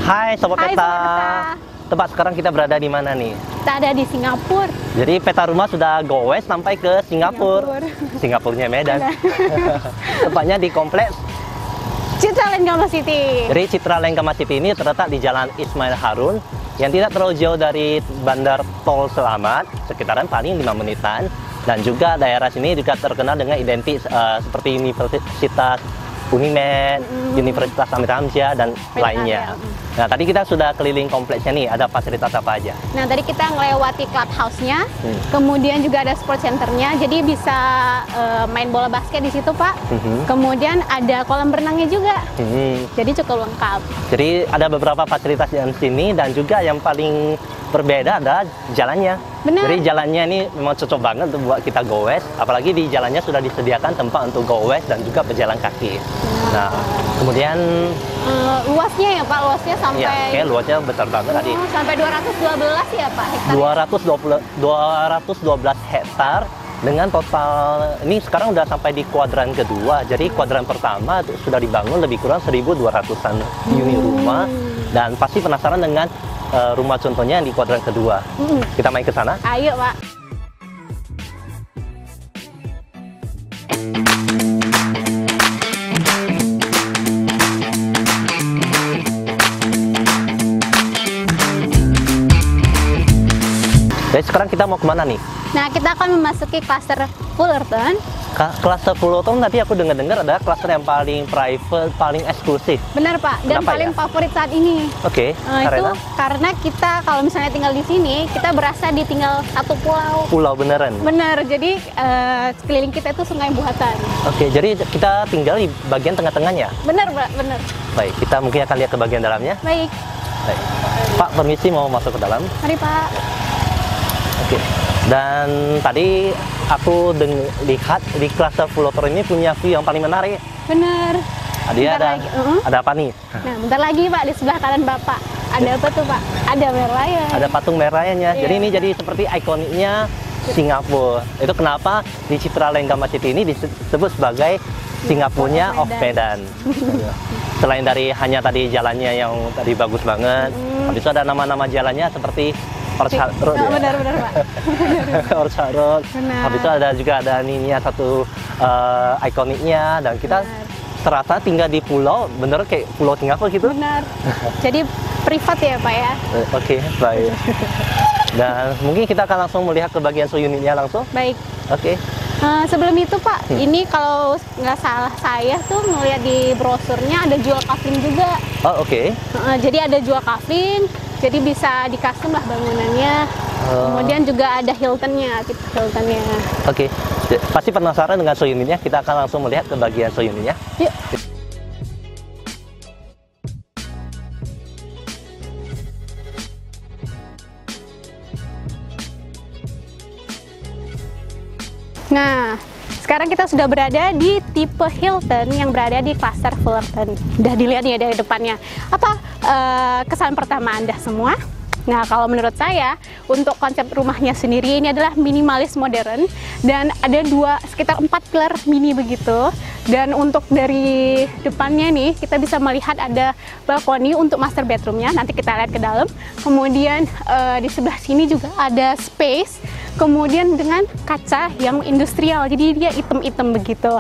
Hai Sobat Hai, Peta. Sobat Peta. Tepat sekarang kita berada di mana nih? Kita ada di Singapura. Jadi peta rumah sudah goes sampai ke Singapura. Singapurnya Medan. Tepatnya di kompleks Citra Lengkama City. Jadi Citra Lengkama City ini terletak di Jalan Ismail Harun yang tidak terlalu jauh dari Bandar Tol Selamat, sekitaran paling 5 menitan. Dan juga daerah sini juga terkenal dengan identik seperti Universitas Unimed, Universitas Amir Hamzah, dan lainnya. Nah, tadi kita sudah keliling kompleksnya nih, ada fasilitas apa aja? Nah, tadi kita ngelewati clubhouse-nya, kemudian juga ada sport center-nya, jadi bisa main bola basket di situ, Pak. Kemudian ada kolam renangnya juga, jadi cukup lengkap. Jadi ada beberapa fasilitas di sini, dan juga yang paling berbeda ada jalannya. Benar. Jadi jalannya ini memang cocok banget untuk buat kita goes, apalagi di jalannya sudah disediakan tempat untuk goes dan juga pejalan kaki. Nah, kemudian luasnya ya Pak, luasnya sampai ya, luasnya besar banget tadi. Sampai 212 ya Pak hektar. 212 hektar dengan total ini sekarang udah sampai di kuadran kedua. Jadi kuadran pertama sudah dibangun lebih kurang 1.200-an unit rumah, dan pasti penasaran dengan rumah contohnya yang di kuadran kedua. Kita main ke sana. Ayo Pak. Jadi sekarang kita mau kemana nih? Nah, kita akan memasuki klaster Fullerton. Klaster Fullerton tadi aku dengar ada klaster yang paling private, paling eksklusif. Benar Pak, dan Kenapa paling ya? favorit saat ini. Oke, Itu karena kita kalau misalnya tinggal di sini, kita berasa ditinggal satu pulau. Pulau beneran. Bener, jadi sekeliling kita itu sungai buatan. Oke, jadi kita tinggal di bagian tengah-tengahnya. Bener Pak, bener. Baik, kita mungkin akan lihat ke bagian dalamnya. Baik, Baik. Pak, permisi mau masuk ke dalam. mari Pak. Oke. Dan tadi aku lihat di klaster Fullerton ini punya view yang paling menarik. Bener. Tadi Bentar lagi. ada apa nih? Nah, bentar lagi Pak, di sebelah kanan Bapak. Ada apa tuh Pak? Ada Merlion. Ada patung merahnya. Iya. Jadi ini jadi seperti ikoniknya Singapura. Itu kenapa di Citra Lengkama City ini disebut sebagai Singapurnya of Medan. Selain dari hanya tadi jalannya yang tadi bagus banget, habis itu ada nama-nama jalannya seperti Orchard Road. Oh, benar-benar Pak. Orchard Road. Benar. Habis itu ada juga ada ininya satu ikoniknya, dan kita terasa tinggal di pulau, bener kayak pulau Singapura gitu. Benar. Jadi privat ya Pak ya. Oke, baik. Dan mungkin kita akan langsung melihat ke bagian show unitnya langsung. Baik. Oke. Sebelum itu Pak, ini kalau nggak salah saya tuh ngeliat di brosurnya ada jual kafling juga. Oh, oke. Jadi ada jual kafling, jadi bisa di custom lah bangunannya. Kemudian juga ada Hiltonnya, tipe Hiltonnya. Oke. Pasti penasaran dengan show unitnya, kita akan langsung melihat ke bagian show unitnya. Yuk. Nah, sekarang kita sudah berada di tipe Hilton yang berada di klaster Fullerton. Udah dilihat nih dari depannya. Apa kesan pertama Anda semua? Nah, kalau menurut saya, untuk konsep rumahnya sendiri ini adalah minimalis modern, dan ada sekitar 4 pilar mini begitu. Dan untuk dari depannya nih, kita bisa melihat ada balkoni untuk master bedroomnya. Nanti kita lihat ke dalam. Kemudian di sebelah sini juga ada space. Kemudian dengan kaca yang industrial, jadi dia hitam-hitam begitu.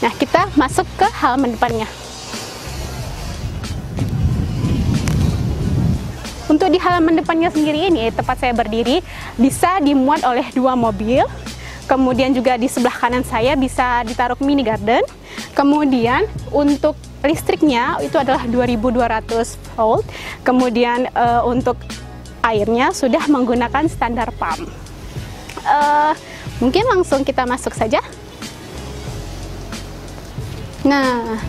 Nah, kita masuk ke halaman depannya. Untuk di halaman depannya sendiri ini, tempat saya berdiri, bisa dimuat oleh 2 mobil. Kemudian juga di sebelah kanan saya bisa ditaruh mini garden. Kemudian untuk listriknya itu adalah 2200 volt. Kemudian untuk airnya sudah menggunakan standar pump. Mungkin langsung kita masuk saja. Nah,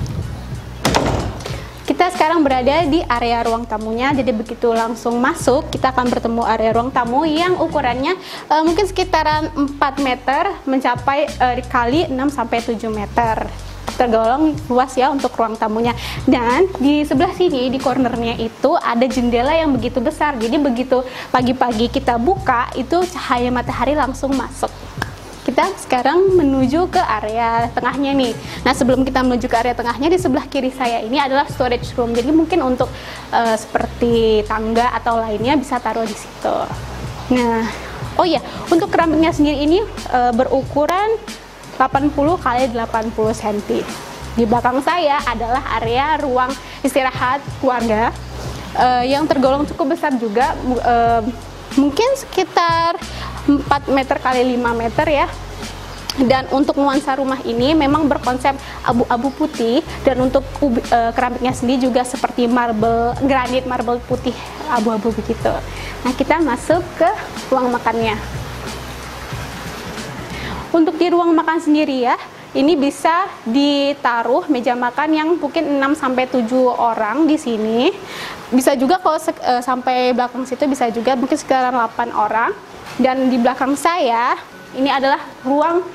kita sekarang berada di area ruang tamunya. Jadi begitu langsung masuk, kita akan bertemu area ruang tamu yang ukurannya mungkin sekitaran 4 meter mencapai kali 6 sampai 7 meter. Tergolong luas ya untuk ruang tamunya. Dan di sebelah sini, di cornernya itu ada jendela yang begitu besar. Jadi begitu pagi-pagi kita buka, itu cahaya matahari langsung masuk. kita sekarang menuju ke area tengahnya nih. Nah, sebelum kita menuju ke area tengahnya, di sebelah kiri saya ini adalah storage room. Jadi mungkin untuk seperti tangga atau lainnya bisa taruh di situ. Nah, oh iya, untuk keramiknya sendiri ini berukuran 80 x 80 cm. Di belakang saya adalah area ruang istirahat keluarga yang tergolong cukup besar juga, mungkin sekitar 4 meter x 5 meter ya. Dan untuk nuansa rumah ini memang berkonsep abu-abu putih, dan untuk keramiknya sendiri juga seperti granit marble putih abu-abu begitu. Nah, kita masuk ke ruang makannya. Untuk di ruang makan sendiri ya, ini bisa ditaruh meja makan yang mungkin 6-7 orang di sini. Bisa juga kalau sampai belakang situ bisa juga mungkin sekitar 8 orang. Dan di belakang saya ini adalah ruang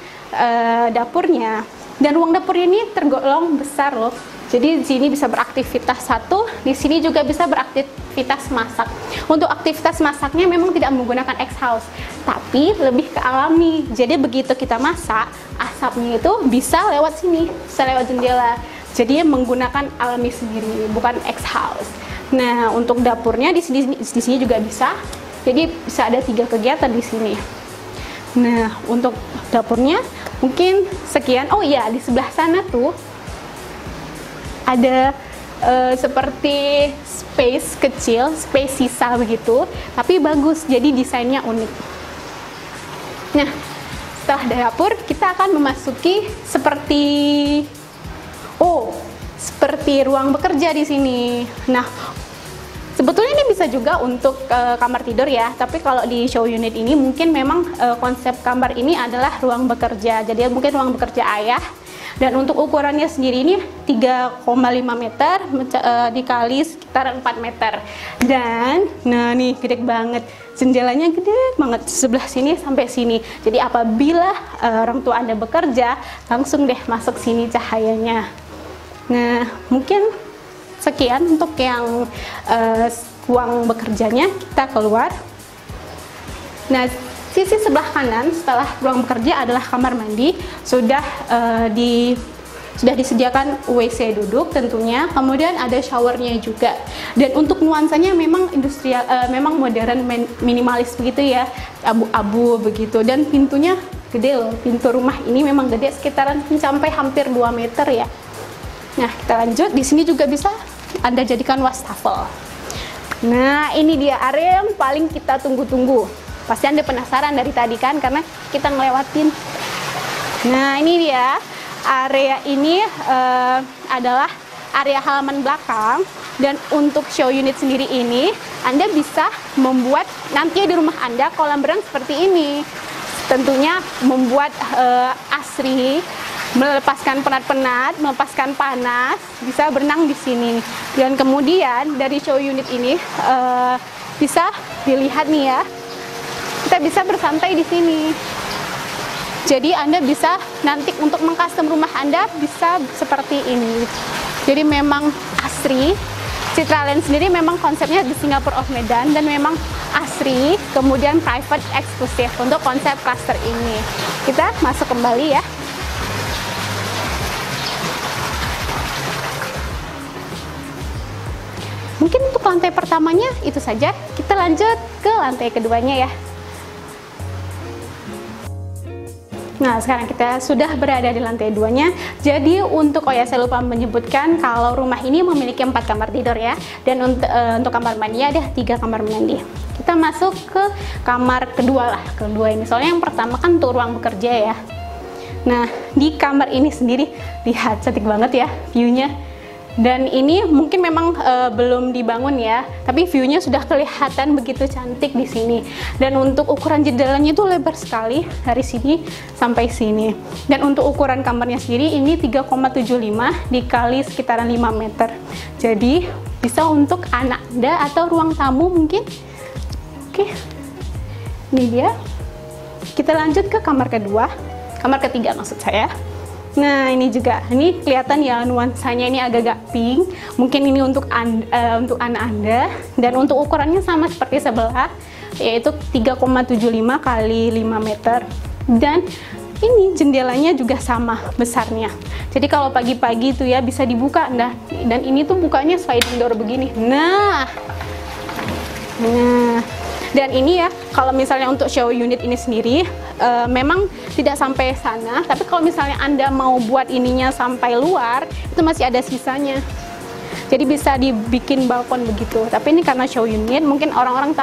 dapurnya. Dan ruang dapur ini tergolong besar loh. Jadi di sini bisa beraktivitas satu, di sini juga bisa beraktivitas masak. Untuk aktivitas masaknya memang tidak menggunakan exhaust, tapi lebih ke alami. Jadi begitu kita masak, asapnya itu bisa lewat sini, bisa lewat jendela. Jadi menggunakan alami sendiri, bukan exhaust. Nah, untuk dapurnya di sini juga bisa. Jadi bisa ada 3 kegiatan di sini. Nah, untuk dapurnya mungkin sekian. Oh iya, di sebelah sana tuh ada seperti space kecil, space sisa begitu, tapi bagus, jadi desainnya unik. Nah, setelah dapur kita akan memasuki seperti ruang bekerja di sini. Nah, sebetulnya ini bisa juga untuk kamar tidur ya, tapi kalau di show unit ini mungkin memang konsep kamar ini adalah ruang bekerja, jadi mungkin ruang bekerja ayah. Dan untuk ukurannya sendiri ini 3,5 meter dikali sekitar 4 meter. Dan nah nih gede banget, jendelanya gede banget sebelah sini sampai sini. Jadi apabila orang tua Anda bekerja, langsung deh masuk sini cahayanya. Nah, mungkin sekian untuk yang ruang bekerjanya. Kita keluar. Nah, sisi sebelah kanan setelah ruang bekerja adalah kamar mandi. Sudah disediakan WC duduk tentunya. Kemudian ada showernya juga. Dan untuk nuansanya memang industrial, memang modern, minimalis begitu ya, abu-abu begitu. Dan pintunya gede loh. Pintu rumah ini memang gede, sekitaran mencapai hampir 2 meter ya. Nah, kita lanjut. Di sini juga bisa Anda jadikan wastafel. Nah, ini dia area yang paling kita tunggu-tunggu. Pasti Anda penasaran dari tadi kan, karena kita ngelewatin. Nah, ini dia. Area ini adalah area halaman belakang. Dan untuk show unit sendiri ini, Anda bisa membuat nanti di rumah Anda kolam renang seperti ini. Tentunya membuat asri, melepaskan penat-penat, melepaskan panas, bisa berenang di sini. Dan kemudian dari show unit ini bisa dilihat nih ya, kita bisa bersantai di sini. Jadi Anda bisa nanti untuk mengcustom rumah Anda bisa seperti ini. Jadi memang asri. Citraland sendiri memang konsepnya di Singapore of Medan dan memang asri, kemudian private eksklusif untuk konsep cluster ini. Kita masuk kembali ya. Mungkin untuk lantai pertamanya itu saja. Kita lanjut ke lantai keduanya ya. Nah, sekarang kita sudah berada di lantai 2-nya. Jadi untuk, saya lupa menyebutkan kalau rumah ini memiliki 4 kamar tidur ya. Dan untuk kamar mandi ada 3 kamar mandi. Kita masuk ke kamar kedua lah, kedua ini. Soalnya yang pertama kan untuk ruang bekerja ya. Nah, di kamar ini sendiri, lihat cantik banget ya view-nya. Dan ini mungkin memang belum dibangun ya, tapi view-nya sudah kelihatan begitu cantik di sini. Dan untuk ukuran jendelanya itu lebar sekali dari sini sampai sini. Dan untuk ukuran kamarnya sendiri ini 3,75 dikali sekitaran 5 meter. Jadi bisa untuk anak Anda atau ruang tamu mungkin. Oke, ini dia. Kita lanjut ke kamar kedua, kamar ketiga maksud saya. Nah, ini juga, ini kelihatan ya nuansanya ini agak-agak pink. Mungkin ini untuk anak Anda. Dan untuk ukurannya sama seperti sebelah, yaitu 3,75 kali 5 meter. Dan ini jendelanya juga sama besarnya. Jadi kalau pagi-pagi itu ya bisa dibuka. Nah, dan ini tuh bukanya sliding door begini. Nah, dan ini ya, kalau misalnya untuk show unit ini sendiri, memang tidak sampai sana. Tapi kalau misalnya Anda mau buat ininya sampai luar, itu masih ada sisanya. Jadi bisa dibikin balkon begitu. Tapi ini karena show unit, mungkin orang-orang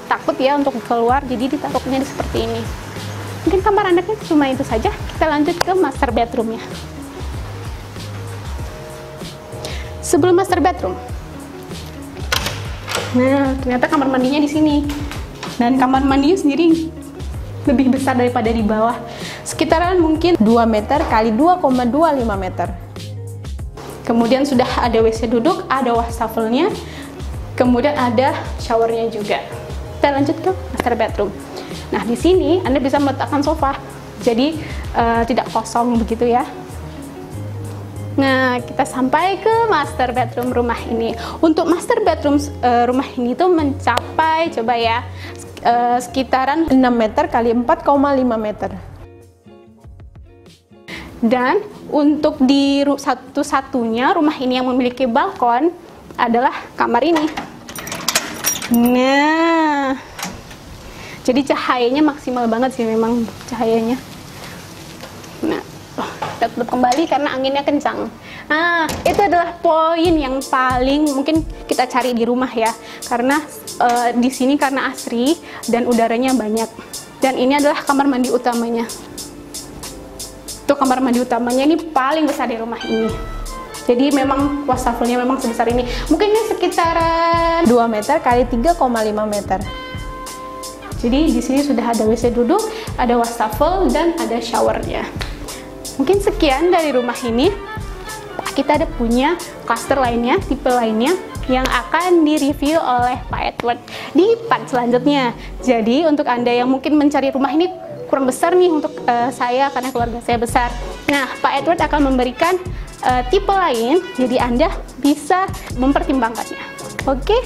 takut ya untuk keluar, jadi ditaruhnya seperti ini. Mungkin kamar anaknya cuma itu saja. Kita lanjut ke master bedroomnya. Sebelum master bedroom, nah ternyata kamar mandinya di sini. Dan kamar mandinya sendiri lebih besar daripada di bawah. Sekitaran mungkin 2 meter kali 2,25 meter. Kemudian sudah ada WC duduk, ada wastafel-nya, kemudian ada showernya juga. Kita lanjut ke master bedroom. Nah, di sini Anda bisa meletakkan sofa, jadi tidak kosong begitu ya. Nah, kita sampai ke master bedroom rumah ini. Untuk master bedroom rumah ini tuh mencapai, coba ya, sekitaran 6 meter kali 4,5 meter. Dan untuk di satu-satunya rumah ini yang memiliki balkon adalah kamar ini. Nah, jadi cahayanya maksimal banget sih memang cahayanya. Nah, kita tutup kembali karena anginnya kencang. Nah, itu adalah poin yang paling mungkin kita cari di rumah ya, karena di sini karena asri dan udaranya banyak. Dan ini adalah kamar mandi utamanya. Tuh, kamar mandi utamanya ini paling besar di rumah ini. Jadi memang wastafelnya memang sebesar ini. Mungkin ini sekitaran 2 meter kali 3,5 meter. Jadi di sini sudah ada WC duduk, ada wastafel dan ada showernya. Mungkin sekian dari rumah ini. Kita ada punya klaster lainnya, tipe lainnya yang akan direview oleh Pak Edward di part selanjutnya. Jadi untuk Anda yang mungkin mencari rumah ini kurang besar nih untuk saya karena keluarga saya besar. Nah, Pak Edward akan memberikan tipe lain, jadi Anda bisa mempertimbangkannya. Oke,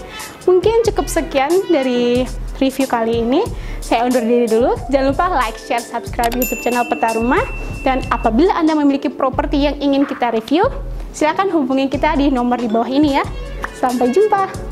mungkin cukup sekian dari review kali ini. Saya undur diri dulu. Jangan lupa like, share, subscribe YouTube channel Peta Rumah. Dan apabila Anda memiliki properti yang ingin kita review, silakan hubungi kita di nomor di bawah ini ya. Sampai jumpa.